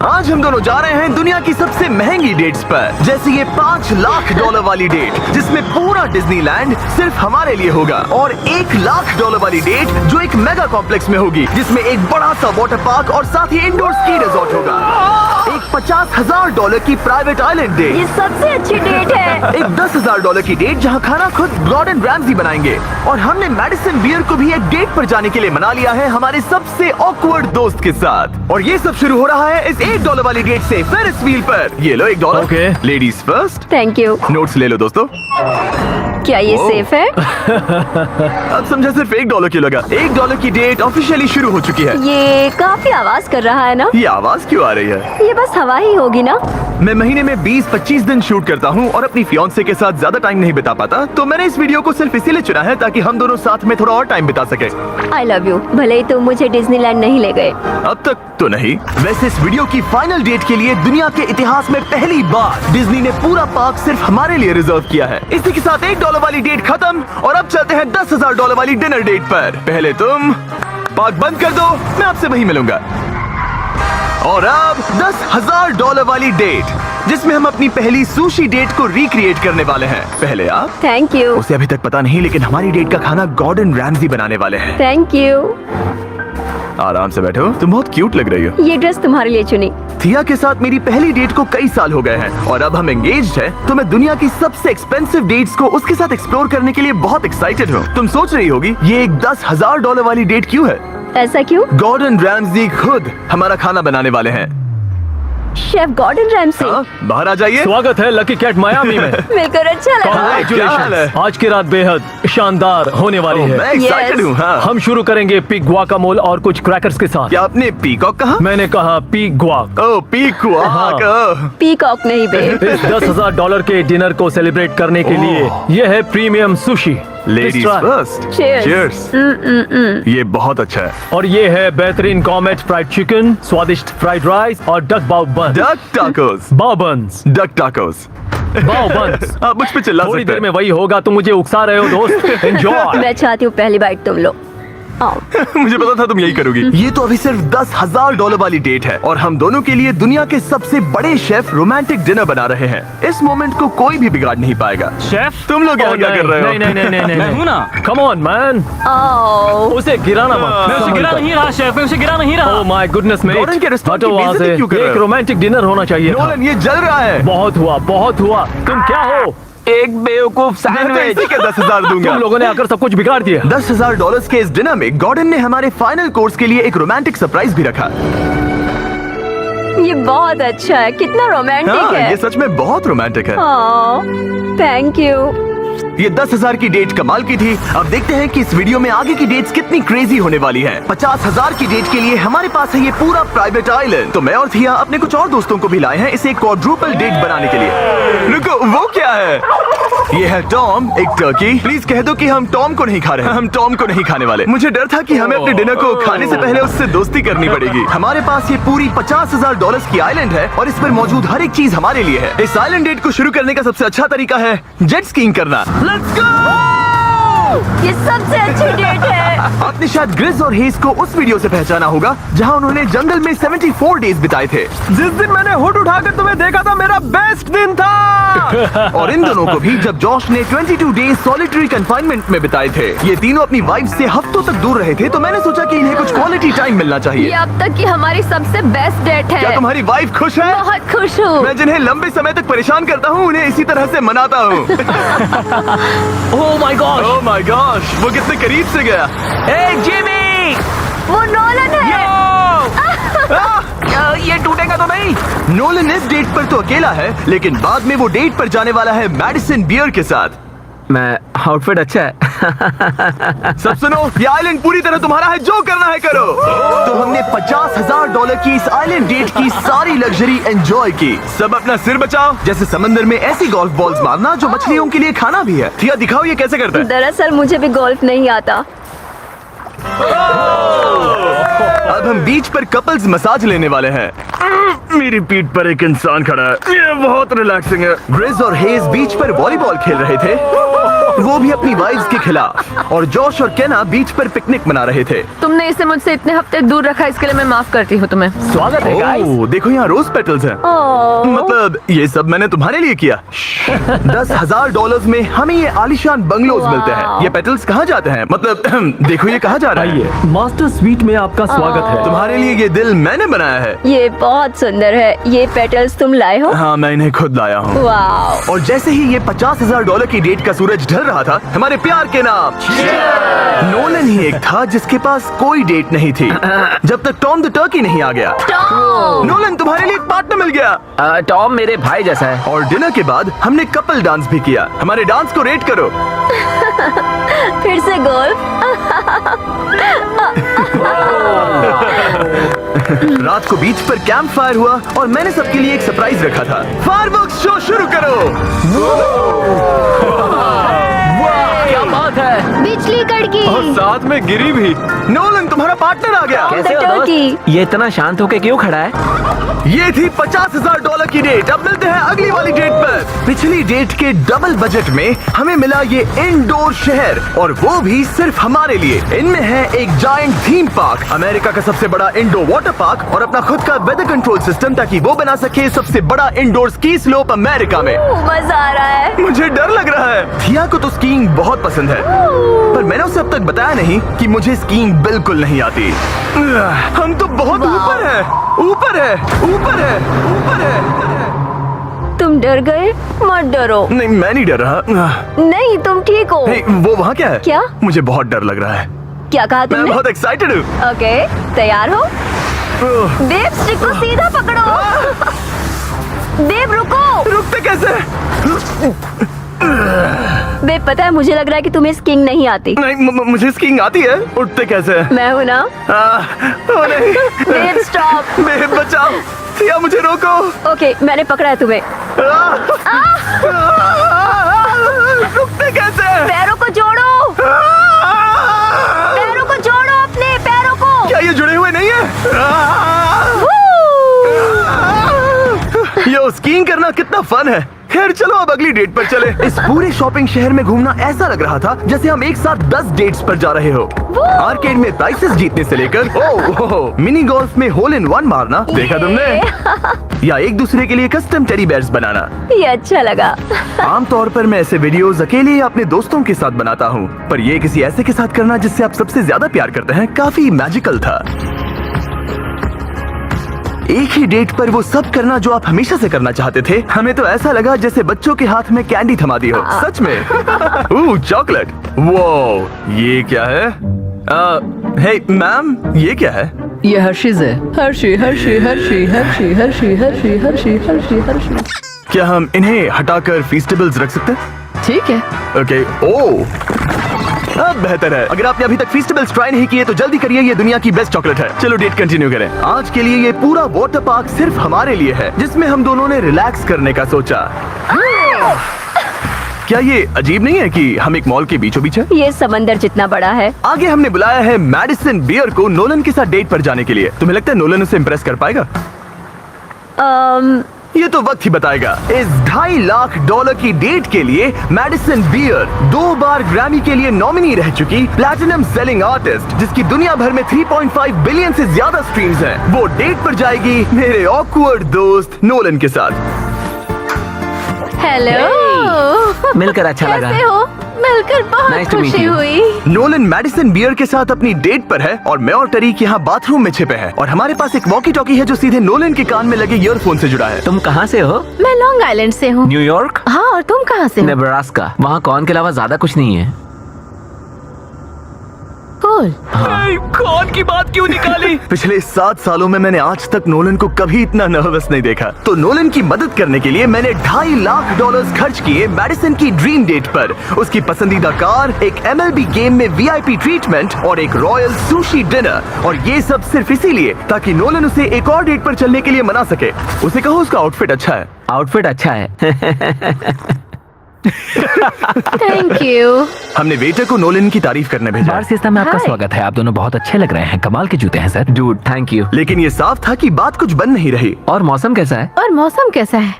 आज हम दोनों जा रहे हैं दुनिया की सबसे महंगी डेट्स पर, जैसे ये $5 लाख वाली डेट जिसमें पूरा डिज्नीलैंड सिर्फ हमारे लिए होगा, और $1 लाख वाली डेट जो एक मेगा कॉम्प्लेक्स में होगी जिसमें एक बड़ा सा वाटर पार्क और साथ ही इंडोर स्की रिजॉर्ट होगा। एक $50,000 की प्राइवेट आइलैंड डेट, ये सबसे अच्छी डेट है। एक $10,000 की डेट जहां खाना खुद गॉर्डन रैमजी बनाएंगे, और हमने मेडिसन बियर को भी एक डेट पर जाने के लिए मना लिया है हमारे सबसे ऑकवर्ड दोस्त के साथ। और ये सब शुरू हो रहा है इस $1 वाली डेट से फेरिस व्हील पर। ये लो $1। Okay. Ladies first. Thank you. Notes ले लो दोस्तों। क्या ये सेफ है? अब समझा सिर्फ $1 क्यों लगा। $1 की डेट ऑफिशियली शुरू हो चुकी है। ये काफी आवाज कर रहा है ना? ये आवाज क्यों आ रही है? ये बस हवा ही होगी ना? मैं महीने में 20-25 दिन शूट करता हूँ और अपनी फियांसे के साथ ज्यादा टाइम नहीं बिता पाता, तो मैंने इस वीडियो को सिर्फ इसीलिए चुना है ताकि हम दोनों साथ में थोड़ा और टाइम बिता सके। I love you. भले ही तुम मुझे डिज्नीलैंड नहीं ले गए। अब तक तो नहीं। वैसे इस वीडियो की फाइनल डेट के लिए दुनिया के इतिहास में पहली बार डिज्नी ने पूरा पार्क सिर्फ हमारे लिए रिजर्व किया है। इसी के साथ $1 वाली डेट खत्म और अब चलते हैं $10,000 वाली डिनर डेट पर। पहले तुम पार्क बंद कर दो, मैं आपसे वहीं मिलूंगा। और अब $10,000 वाली डेट जिसमें हम अपनी पहली सुशी डेट को रिक्रिएट करने वाले हैं। पहले आप। Thank you. उसे अभी तक पता नहीं, लेकिन हमारी डेट का खाना गॉर्डन रैमजी बनाने वाले हैं। Thank you. आराम से बैठो, तुम बहुत क्यूट लग रही हो। ये ड्रेस तुम्हारे लिए चुनी। थिया के साथ मेरी पहली डेट को कई साल हो गए हैं और अब हम एंगेज्ड हैं, तो मैं दुनिया की सबसे एक्सपेंसिव डेट्स को उसके साथ एक्सप्लोर करने के लिए बहुत एक्साइटेड हूँ। तुम सोच रही होगी ये एक $10,000 वाली डेट क्यों है? ऐसा क्यों? गॉर्डन रैमजी खुद हमारा खाना बनाने वाले हैं। Chef Gordon Ramsay. हाँ, बाहर आ जाइए। स्वागत है लकी कैट मायामी में। मिलकर अच्छा लगा। Congratulations। आज की रात बेहद शानदार होने वाली मैं है। एक्साइटेड हूँ। हाँ। हम शुरू करेंगे पिग गुआकामोल और कुछ क्रैकर्स के साथ। क्या आपने पीकॉक कहा? मैंने कहा पिग गुआक। ओह पीकॉक। पीकॉक नहीं बे। इस $10,000 के डिनर को सेलिब्रेट करने के लिए यह है premium sushi. Ladies first. Cheers। ये बहुत अच्छा है। और ये है बेहतरीन कॉमेट फ्राइड चिकन, स्वादिष्ट फ्राइड राइस और डक बाउ बन। Duck tacos. बाउ बन्स। Duck tacos. बाउ बन्स। आप मुझ पे चिल्ला थोड़ी सकते देर में हैं। वही होगा, तुम मुझे उकसा रहे हो दोस्त। एंजॉय। मैं चाहती हूँ पहली बाइट तुम लो। आओ। मुझे पता था तुम यही करोगी। ये तो अभी सिर्फ $10,000 वाली डेट है और हम दोनों के लिए दुनिया के सबसे बड़े शेफ रोमांटिक डिनर बना रहे हैं। इस मोमेंट को कोई भी बिगाड़ नहीं पाएगा। शेफ तुम लोग यहाँ क्या कर रहे हो? नहीं मैं हूँ ना। Come on man. आओ। उसे गिराना मत। मैं उसे गिरा नहीं रहा शेफ, मैं उसे गिरा नहीं रहा। Oh my goodness mate. Gordon के रेस्टोरेंट हटो की वहाँ बेइज्जती से। क्यों कर रहे एक हो? रोमांटिक डिनर होना चाहिए था। नोलन ये जल रहा है। बहुत हुआ, बहुत हुआ। तुम क्या हो? एक बेवकूफ मैं तो इसी के 10,000 दूंगा। तुम लोगों ने आकर सब कुछ बिगाड़ दिया। $10,000 के इस डिनर में गॉर्डन ने हमारे फाइनल कोर्स के लिए एक रोमांटिक सरप्राइज भी रखा। ये बहुत अच्छा है। कितना रोमांटिक हाँ, है। ये सच में बहुत रोमांटिक है। Thank you. ये 10,000 की डेट कमाल की थी। अब देखते हैं कि इस वीडियो में आगे की डेट्स कितनी क्रेजी होने वाली है। 50,000 की डेट के लिए हमारे पास है ये पूरा प्राइवेट आइलैंड। तो मैं और थिया अपने कुछ और दोस्तों को भी लाए हैं इसे क्वाड्रुपल डेट बनाने के लिए। रुको, वो क्या है? ये है टॉम, एक टर्की। प्लीज कह दो कि हम टॉम को नहीं खा रहे हैं। हम टॉम को नहीं खाने वाले। मुझे डर था कि हमें अपने डिनर को खाने से पहले उससे दोस्ती करनी पड़ेगी। हमारे पास ये पूरी $50,000 की आइलैंड है और इस पर मौजूद हर एक चीज हमारे लिए है। इस आइलैंड डेट को शुरू करने का सबसे अच्छा तरीका है जेट स्कीइंग करना। Let's go! ये सबसे अच्छी डेट है। आपने शायद ग्रिज और हेज को उस वीडियो से पहचाना होगा जहां उन्होंने जंगल में 74 डेज बिताए थे। जिस दिन मैंने हुड उठाकर तुम्हें देखा था, मेरा बेस्ट दिन था। और इन दोनों को भी जब जॉश ने 22 डेज सॉलिटरी कंफाइनमेंट में बिताए थे। ये तीनों अपनी वाइफ से हफ्तों तक दूर रहे थे, तो मैंने सोचा कि इन्हें कुछ क्वालिटी टाइम मिलना ये चाहिए। अब तक की हमारी सबसे बेस्ट डेट है। क्या तुम्हारी वाइफ खुश है? बहुत खुश हूँ। मैं जिन्हें लंबे समय तक परेशान करता हूँ उन्हें इसी तरह से मनाता हूँ। Oh my God. Oh my gosh, वो कितने करीब से गया। ए जिमी, वो नोलन है। ये टूटेगा तो नहीं। नोलन इस डेट पर तो अकेला है, लेकिन बाद में वो डेट पर जाने वाला है मेडिसन बियर के साथ। मैं आउटफिट अच्छा है। सब सुनो, ये आइलैंड पूरी तरह तुम्हारा है, जो करना है करो। तो हमने $50,000 की इस आइलैंड डेट की सारी लग्जरी एंजॉय की। सब अपना सिर बचाओ, जैसे समंदर में ऐसी गोल्फ बॉल्स मारना जो मछलियों के लिए खाना भी है। थिया दिखाओ ये कैसे करता है। दरअसल मुझे भी गोल्फ नहीं आता। अब हम बीच पर कपल्स मसाज लेने वाले हैं। मेरी पीठ पर एक इंसान खड़ा है, ये बहुत रिलैक्सिंग है। ग्रिज और हेज बीच पर वॉलीबॉल खेल रहे थे। वो भी अपनी वाइफ्स के खिलाफ। और जॉश और केना बीच पर पिकनिक मना रहे थे। तुमने इसे मुझसे इतने हफ्ते दूर रखा, इसके लिए मैं माफ करती हूँ तुम्हें। स्वागत है गाइस। ओह, देखो यहाँ रोज पेटल्स हैं। ओह, मतलब ये सब मैंने तुम्हारे लिए किया। $10,000 में हमें ये आलीशान बंगलोज मिलते हैं। ये पेटल्स कहाँ जाते हैं? मतलब देखो ये कहाँ जा रहा है। आइए, मास्टर स्वीट में आपका स्वागत है। तुम्हारे लिए ये दिल मैंने बनाया है। ये बहुत सुंदर है। ये पेटल्स तुम लाए हो? हाँ, मैं इन्हें खुद लाया हूँ। वाह। और जैसे ही ये $50,000 की डेट का सूरज ढल रहा था, हमारे प्यार के नाम नोलन ही एक था जिसके पास कोई डेट नहीं थी, जब तक टॉम द टर्की नहीं आ गया। टॉम! नोलन, तुम्हारे लिए एक पार्टनर मिल गया। टॉम मेरे भाई जैसा है। और डिनर के बाद हमने कपल डांस भी किया। हमारे डांस को रेट करो। फिर से गोल्फ। रात को बीच पर कैंप फायर हुआ और मैंने सबके लिए एक सरप्राइज रखा था। फायरवर्क्स शो शुरू करो। क्या बात है। बिजली कड़की। साथ में गिरी भी। नोलन, तुम्हारा पार्टनर आ गया। कैसे हो टर्की। दोस्त? ये इतना शांत होके क्यों खड़ा है? ये थी $50,000 की डेट। अब मिलते हैं अगली वाली डेट पर। पिछली डेट के डबल बजट में हमें मिला ये इंडोर शहर, और वो भी सिर्फ हमारे लिए। इनमें है एक जायंट थीम पार्क, अमेरिका का सबसे बड़ा इंडोर वाटर पार्क, और अपना खुद का वेदर कंट्रोल सिस्टम ताकि वो बना सके सबसे बड़ा इंडोर स्की स्लोप अमेरिका में। मजा आ रहा है। मुझे डर लग रहा है। थिया को तो स्कीइंग बहुत पसंद है, पर मैंने उसे अब तक बताया नहीं कि मुझे स्कीइंग बिल्कुल नहीं आती। हम तो बहुत ऊपर है, ऊपर है, ऊपर है, ऊपर है। तुम डर गए? मत डरो। नहीं, मैं नहीं डर रहा। नहीं, तुम ठीक हो। हे, वो वहाँ क्या है? क्या? मुझे बहुत डर लग रहा है। क्या कहा मैं तुमने? बहुत एक्साइटेड हूँ। ओके, तैयार हो? ओह, देव, स्टिक को सीधा पकड़ो। देव, रुको। रुकते कैसे? देव, पता है मुझे लग रहा है कि तुम्हें स्कीइंग नहीं आती। नहीं, मुझे स्कीइंग आती है। उठते कैसे? मैं हूँ ना। ओ नहीं। देव, स्टॉप। बेब, बचाओ। थिया, मुझे रोको। ओके, मैंने पकड़ा है तुम्हें। रुकते कैसे? पैरों को जोड़ो। पैरों को जोड़ो, अपने पैरों को। क्या ये जुड़े हुए नहीं है? यो, स्कीइंग करना कितना फन है। खैर चलो अब अगली डेट पर चले। इस पूरे शॉपिंग शहर में घूमना ऐसा लग रहा था जैसे हम एक साथ 10 डेट्स पर जा रहे हो। आर्केड में प्राइसेस जीतने से लेकर मिनी गोल्फ में होल इन वन मारना, देखा तुमने? या एक दूसरे के लिए कस्टम टेडी बेयर्स बनाना। ये अच्छा लगा। आमतौर पर मैं ऐसे वीडियोस अकेले या अपने दोस्तों के साथ बनाता हूँ, पर ये किसी ऐसे के साथ करना जिससे आप सबसे ज्यादा प्यार करते हैं, काफी मैजिकल था। एक ही डेट पर वो सब करना जो आप हमेशा से करना चाहते थे। हमें तो ऐसा लगा जैसे बच्चों के हाथ में कैंडी थमा दी हो। सच में। चॉकलेट। वो ये क्या है? हे मैम, ये क्या है? ये हर्शीज है। Hershey Hershey Hershey Hershey Hershey Hershey Hershey Hershey Hershey. क्या हम इन्हें हटाकर फीस्टेबल्स रख सकते हैं? ठीक है। ओके। ओ, अब बेहतर है। अगर आपने अभी तक फीस्टेबल्स ट्राई नहीं किए तो जल्दी करिए, ये दुनिया की बेस्ट चॉकलेट है। चलो डेट कंटिन्यू करें। आज के लिए ये पूरा वाटर पार्क सिर्फ हमारे लिए है, जिसमें हम दोनों ने रिलैक्स करने का सोचा। क्या ये अजीब नहीं है कि हम एक मॉल के बीचों बीच हैं? ये समंदर जितना बड़ा है। आगे हमने बुलाया है मैडिसन बियर को नोलन के साथ डेट पर जाने के लिए। तुम्हें लगता है नोलन उसे इम्प्रेस कर पाएगा? ये तो वक्त ही बताएगा। इस $2.5 लाख की डेट के लिए मैडिसन बियर 2 बार ग्रैमी के लिए नॉमिनी रह चुकी प्लैटिनम सेलिंग आर्टिस्ट, जिसकी दुनिया भर में 3.5 बिलियन से ज्यादा स्ट्रीम्स हैं, वो डेट पर जाएगी मेरे ऑकवर्ड दोस्त नोलन के साथ। हेलो। मिलकर अच्छा लगा। कैसे हो? मिलकर बहुत Nice to meet खुशी you. हुई। नोलन मैडिसन बियर के साथ अपनी डेट पर है और मैं और टरीक यहाँ बाथरूम में छिपे हैं, और हमारे पास एक वॉकी टॉकी है जो सीधे नोलन के कान में लगे ईयरफोन से जुड़ा है। तुम कहाँ से हो? मैं लॉन्ग आइलैंड से हूँ। न्यूयॉर्क? हाँ, और तुम कहाँ से हो? नेब्रास्का। वहाँ कॉर्न के अलावा ज्यादा कुछ नहीं है। कूल। कॉर्न की बात क्यों निकाली? पिछले 7 सालों में मैंने आज तक नोलन को कभी इतना नर्वस नहीं देखा। तो नोलन की मदद करने के लिए मैंने $2.5 लाख खर्च किए मैडिसन की ड्रीम डेट पर। उसकी पसंदीदा कार, एक MLB गेम में VIP ट्रीटमेंट और एक रॉयल सुशी डिनर। और ये सब सिर्फ इसीलिए ताकि नोलन उसे एक और डेट पर चलने के लिए मना सके। उसे कहो उसका आउटफिट अच्छा है। आउटफिट अच्छा है। Thank you. हमने वेटर को नोलन की तारीफ करने भेजा, बार सिस्टम में आपका Hi. स्वागत है। आप दोनों बहुत अच्छे लग रहे हैं। कमाल के जूते हैं सर। Dude thank you. लेकिन ये साफ था कि बात कुछ बन नहीं रही। और मौसम कैसा है? और मौसम कैसा है?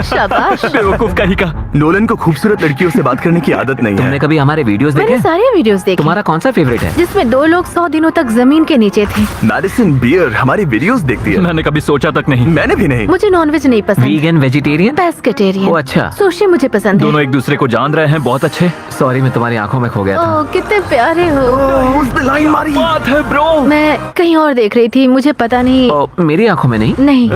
शाबाश। बेवकूफ कहीं का। नोलन को खूबसूरत लड़कियों से बात करने की आदत नहीं तुमने है। कभी हमारे वीडियोस मैंने देखे? सारे वीडियोस देखे तुम्हारा कौन सा फेवरेट है? जिसमें 2 लोग 100 दिनों तक जमीन के नीचे थे। मैडिसन बियर हमारी वीडियोस देखती है। मैंने कभी सोचा तक नहीं। मैंने भी नहीं। मुझे नॉनवेज नहीं पसंद। Vegan, vegetarian? पेस्केटेरियन। ओ, अच्छा। सुशी मुझे पसंद है। दोनों एक दूसरे को जान रहे हैं, बहुत अच्छे। सॉरी, मैं तुम्हारी आंखों में खो गया था। ओह, कितने प्यारे हो। उसने लाइन मारी। बात है ब्रो। मैं कहीं और देख रही थी, मुझे पता नहीं। ओ, मेरी आंखों में नहीं। नहीं।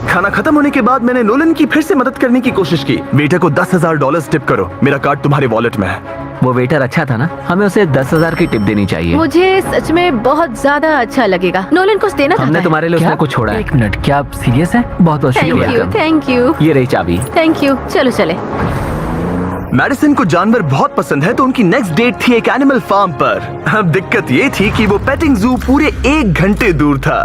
खाना खत्म होने के बाद मैंने नोलन की फिर से मदद करने की कोशिश की। बेटे को $10,000 टिप करो, मेरा कार्ड तुम्हारे वॉलेट में है। वो वेटर अच्छा था ना, हमें उसे 10,000 की टिप देनी चाहिए। मुझे सच में बहुत ज्यादा अच्छा लगेगा। नोलन कुछ देना चाहता हमने है। तुम्हारे लिए उसने कुछ छोड़ा है। एक मिनट, क्या आप सीरियस हैं? बहुत बहुत थैंक यू, शुक्रिया। थैंक यू, ये रही चाबी। Thank you. चलो चले। मैडिसन को जानवर बहुत पसंद है, तो उनकी नेक्स्ट डेट थी एक एनिमल फार्म पर। अब दिक्कत ये थी कि वो पेटिंग जू पूरे 1 घंटे दूर था।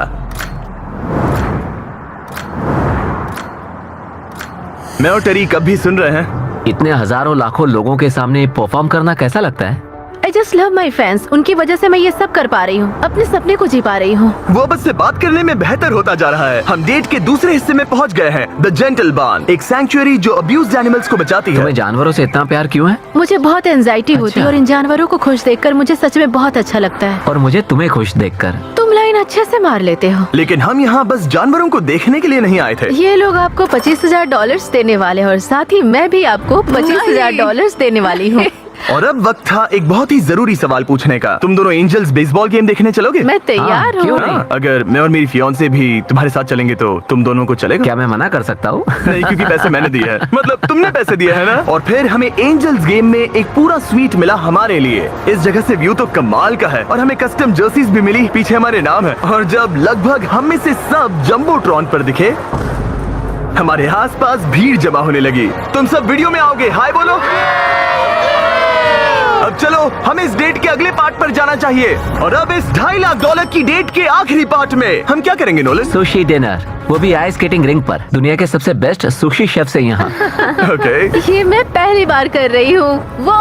मैं और टेरी कब भी सुन रहे हैं। इतने हजारों लाखों लोगों के सामने परफॉर्म करना कैसा लगता है? I just love my fans. उनकी वजह से मैं ये सब कर पा रही हूँ, अपने सपने को जी पा रही हूँ। वो अब से बात करने में बेहतर होता जा रहा है। हम डेट के दूसरे हिस्से में पहुंच गए हैं, द जेंटल बार्न, एक सैंक्चुअरी जो अब्यूज्ड एनिमल्स को बचाती है। तुम्हें जानवरों से इतना प्यार क्यों है? मुझे बहुत एंजाइटी होती है अच्छा। और इन जानवरों को खुश देखकर मुझे सच में बहुत अच्छा लगता है। और मुझे तुम्हें खुश देखकर। तुम लाइन अच्छे से मार लेते हो। लेकिन हम यहाँ बस जानवरों को देखने के लिए नहीं आए थे। ये लोग आपको $25,000 देने वाले हैं और साथ ही मैं भी आपको $25,000 देने वाली हूँ। और अब वक्त था एक बहुत ही जरूरी सवाल पूछने का। तुम दोनों एंजल्स बेसबॉल गेम देखने चलोगे? मैं तैयार क्यों हूँ। नहीं? अगर मैं और मेरी फियांसे भी तुम्हारे साथ चलेंगे तो तुम दोनों को चलेगा? क्या मैं मना कर सकता हूँ? नहीं, क्योंकि पैसे मैंने दिए हैं। मतलब तुमने पैसे दिए हैं ना। और फिर हमें एंजल्स गेम में एक पूरा स्वीट मिला हमारे लिए। इस जगह से व्यू तो कमाल का है और हमें कस्टम जर्सीज भी मिली, पीछे हमारे नाम है। और जब लगभग हम में से सब जंबोट्रॉन पर दिखे, हमारे आसपास भीड़ जमा होने लगी। तुम सब वीडियो में आओगे? हाय बोलो। अब चलो हमें इस डेट के अगले पार्ट पर जाना चाहिए। और अब इस $2.5 लाख की डेट के आखिरी पार्ट में हम क्या करेंगे नोलन? सुशी डिनर, वो भी आइस स्केटिंग रिंग पर, दुनिया के सबसे बेस्ट सुशी शेफ से यहाँ। ओके, ये मैं पहली बार कर रही हूँ। वो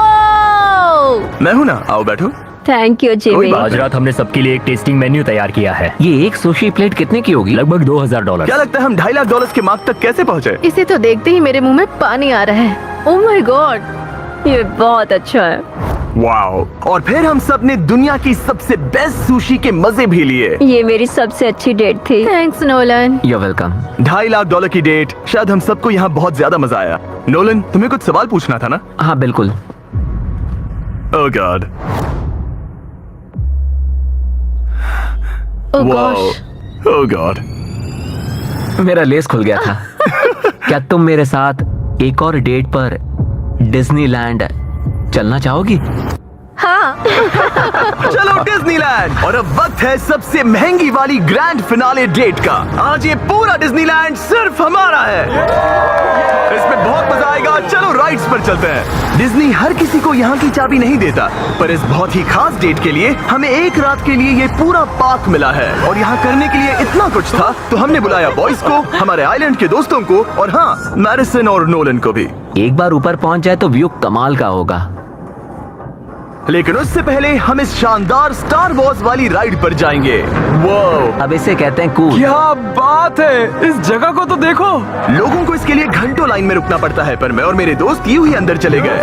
मैं हूँ ना, आओ बैठो। Thank you Jimmy. आज रात हमने सबके लिए एक टेस्टिंग मेन्यू तैयार किया है। ये एक सुशी प्लेट कितने की होगी? लगभग $2,000। क्या लगता है हम $2.5 लाख के मार्क तक कैसे पहुँचे? इसे तो देखते ही मेरे मुंह में पानी आ रहा है। ओह माय गॉड, ये बहुत अच्छा है। वाओ। और फिर हम सब ने दुनिया की सबसे बेस्ट सुशी के मजे भी लिए। ये मेरी सबसे अच्छी डेट थी। Thanks Nolan. You're welcome। $2.5 lakh की डेट, शायद हम सबको यहाँ बहुत ज्यादा मजा आया। नोलन, तुम्हें कुछ सवाल पूछना था ना? हाँ बिल्कुल। ओह गॉड, ओह वाओ, गॉश। ओह गॉड। मेरा लेस खुल गया था। क्या तुम मेरे साथ एक और डेट पर डिज्नीलैंड चलना चाहोगी? हाँ। चलो डिज्नीलैंड। और अब वक्त है सबसे महंगी वाली ग्रैंड फिनाले डेट का। आज ये पूरा डिज्नीलैंड सिर्फ हमारा है। इसमें बहुत मजा आएगा। चलो राइड्स पर चलते हैं। डिज्नी हर किसी को यहाँ की चाबी नहीं देता, पर इस बहुत ही खास डेट के लिए हमें एक रात के लिए ये पूरा पार्क मिला है। और यहाँ करने के लिए इतना कुछ था, तो हमने बुलाया बॉयज को, हमारे आइलैंड के दोस्तों को, और हाँ, मैडिसन और नोलन को भी। एक बार ऊपर पहुंच जाए तो व्यू कमाल का होगा। लेकिन उससे पहले हम इस शानदार स्टार वॉर्स वाली राइड पर जाएंगे। वो अब इसे कहते हैं कूल। क्या बात है, इस जगह को तो देखो। लोगों को इसके लिए घंटों लाइन में रुकना पड़ता है, पर मैं और मेरे दोस्त यूं ही अंदर चले गए।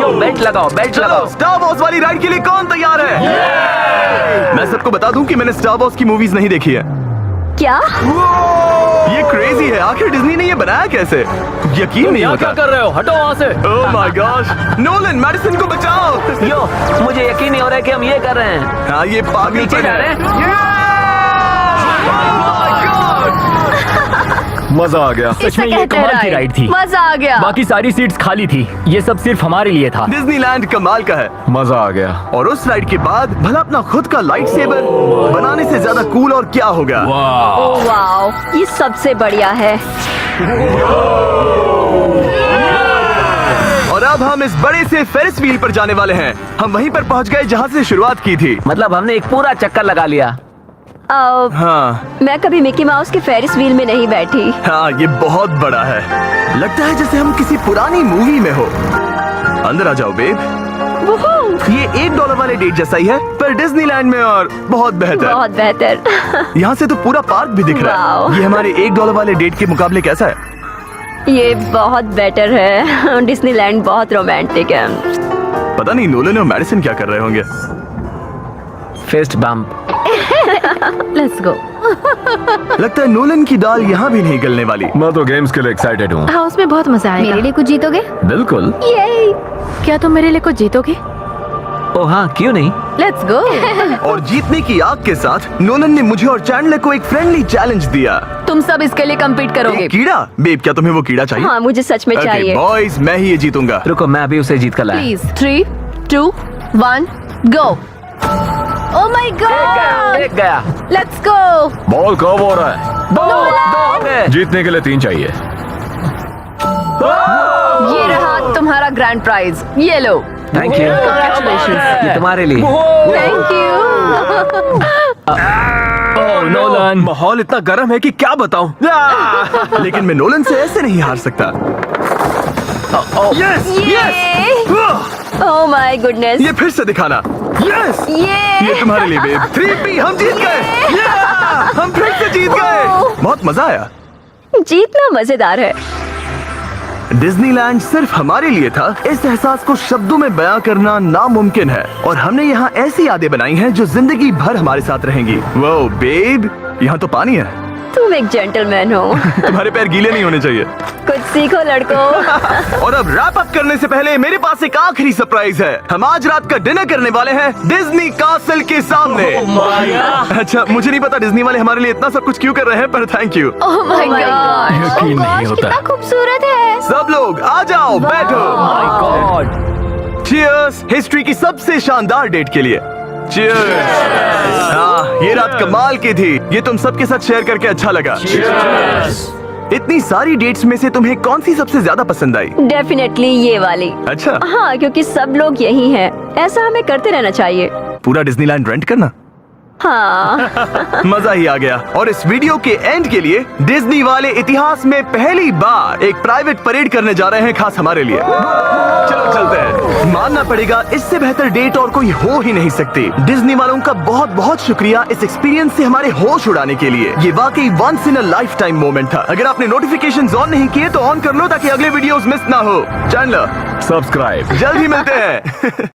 यो बेल्ट लगाओ, बेल्ट चलो लगाओ। स्टार वॉर्स वाली राइड के लिए कौन तैयार है? मैं सबको बता दूं कि मैंने स्टार वॉर्स की मूवीज नहीं देखी है। क्या? ये क्रेजी है, आखिर डिज्नी ने ये बनाया कैसे? यकीन नहीं क्या होता। कर रहे हो? हटो वहाँ से। Oh my gosh, Nolan, Madison को बचाओ। यो, मुझे यकीन नहीं हो रहा है कि हम ये कर रहे हैं। हाँ, ये पागल नीचे जा रहे हैं। मजा आ गया। सच में ये कमाल की राइड थी। मजा आ गया। बाकी सारी सीट्स खाली थी, ये सब सिर्फ हमारे लिए था। डिज्नीलैंड कमाल का है। मजा आ गया। और उस राइड के बाद भला अपना खुद का लाइट सेबर बनाने से ज्यादा कूल और क्या होगा? ओह वाओ, ये सबसे बढ़िया है। और अब हम इस बड़े से फेरिस व्हील पर जाने वाले हैं। हम वहीं पर पहुंच गए जहां से शुरुआत की थी। मतलब हमने एक पूरा चक्कर लगा लिया। हाँ मैं कभी मिकी माउस के फेरिस व्हील में नहीं बैठी। हाँ, ये बहुत बड़ा है। लगता है जैसे हम किसी पुरानी मूवी में हो। अंदर आ जाओ बेब। ये $1 वाले डेट जैसा ही है, पर डिज्नीलैंड में और बहुत बेहतर। बहुत बेहतर। यहाँ से तो पूरा पार्क भी दिख रहा है। वाओ। ये हमारे $1 वाले डेट के मुकाबले कैसा है? ये बहुत बेटर है। डिज्नीलैंड बहुत रोमांटिक है। पता नहीं नोलन और मैडिसन क्या कर रहे होंगे। Fist bump. Let's go. लगता है नोलन की दाल यहाँ भी नहीं गलने वाली। मैं तो गेम्स के लिए एक्साइटेड हूँ। हाउस में बहुत मजा आएगा। मेरे लिए कुछ जीतोगे? बिल्कुल। ये क्या तुम मेरे लिए कुछ जीतोगे? ओ हाँ, क्यों नहीं। Let's go. और जीतने की आग के साथ नोलन ने मुझे और चैंडलर को एक फ्रेंडली चैलेंज दिया। तुम सब इसके लिए कम्पीट करोगे। एक कीड़ा? बेब क्या तुम्हें वो कीड़ा चाहिए? हाँ, मुझे सच में चाहिए। बॉयज मैं ही ये जीतूंगा। रुको, मैं अभी उसे जीत कर लाया। Please 3, 2, 1 go. Oh my God, देख गया। Let's go. बॉल कब हो रहा है? दो। जीतने के लिए 3 चाहिए। ये रहा तुम्हारा ग्रैंड प्राइज, ये लो। Thank you. Congratulations. ये तुम्हारे लिए। Thank you. ओह नोलन, माहौल इतना गर्म है कि क्या बताऊं। लेकिन मैं नोलन से ऐसे नहीं हार सकता। Yes yes. Oh my goodness. ये फिर से दिखाना। यस ये तुम्हारे लिए बेब। 3P हम जीत गए। हम फिर से जीत गए। बहुत मजा आया। जीतना मजेदार है। डिज्नीलैंड सिर्फ हमारे लिए था। इस एहसास को शब्दों में बयां करना नामुमकिन है और हमने यहाँ ऐसी यादें बनाई हैं जो जिंदगी भर हमारे साथ रहेंगी। वो बेब, यहाँ तो पानी है। तुम एक जेंटलमैन हो। तुम्हारे पैर गीले नहीं होने चाहिए। कुछ सीखो लड़कों। और अब रैप अप करने से पहले मेरे पास एक आखिरी सरप्राइज है। हम आज रात का डिनर करने वाले हैं डिज्नी कासल के सामने। अच्छा, मुझे नहीं पता डिज्नी वाले हमारे लिए इतना सब कुछ क्यों कर रहे हैं, पर thank you. Oh my God, यकीन नहीं होता। कितना खूबसूरत है। सब लोग आ जाओ, बैठो। गॉड। चीयर्स हिस्ट्री की सबसे शानदार डेट के लिए। चीयर्स। हाँ, ये रात कमाल की थी। ये तुम सबके साथ शेयर करके अच्छा लगा। इतनी सारी डेट्स में से तुम्हें कौन सी सबसे ज्यादा पसंद आई? डेफिनेटली ये वाली। अच्छा, हाँ, क्योंकि सब लोग यही हैं। ऐसा हमें करते रहना चाहिए। पूरा डिज्नीलैंड रेंट करना। हाँ। मजा ही आ गया। और इस वीडियो के एंड के लिए डिज्नी वाले इतिहास में पहली बार एक प्राइवेट परेड करने जा रहे हैं, खास हमारे लिए। चलो चलते हैं। मानना पड़ेगा, इससे बेहतर डेट और कोई हो ही नहीं सकती। डिज्नी वालों का बहुत बहुत शुक्रिया इस एक्सपीरियंस से हमारे होश उड़ाने के लिए। ये वाकई once in a lifetime moment था। अगर आपने नोटिफिकेशंस ऑन नहीं किए तो ऑन कर लो ताकि अगले वीडियोस मिस ना हो। Channel subscribe. जल्द ही मिलते हैं।